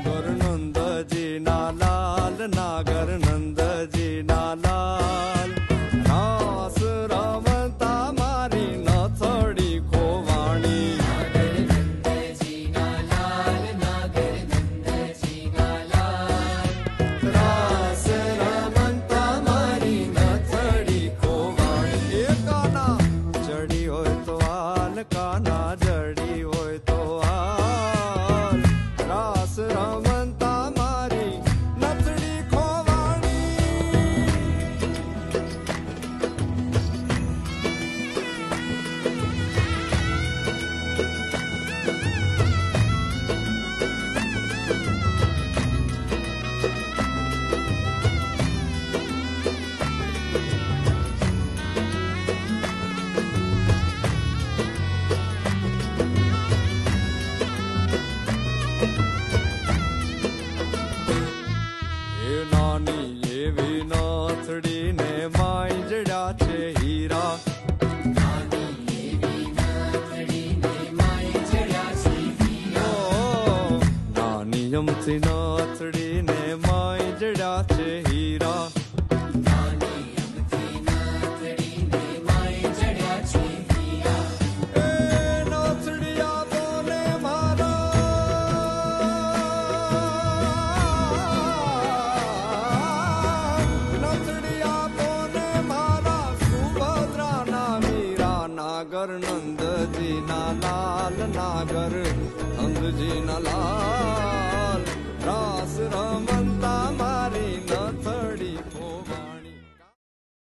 નાગર નંદજી ના લાલ, નાગર નંદજી ના લાલ, રાસ રમતા મારી નથડી ખોવાણી. નાગર નંદજી ના લાલ, નાગર નંદજી ના લાલ, રાસ રમતા મારી નથડી ખોવાણી. એ કાના જડી હોય તો હાલ, કાના જડી હોય તો હાલ, રાસ રમતા મારી નથડી ખોવાણી. એ નાની એવી નાથડી ને માંજડા છે હીરા. નાની એવી નાથડી ને માય જડ્યા છે હીરા. ઓ, નાની અમથી નાથડી ને માંજડા છે હીરા. નાની અમથી નાથડી ને માય જડ્યા છે હીરા. એ નાથડી આપો ને મારા, નાથડી આપો ને મારા સુભદ્રાના વીરા. નાગર નંદજી ના લાલ, નાગર નંદજી ના લાલ, રાસ રમ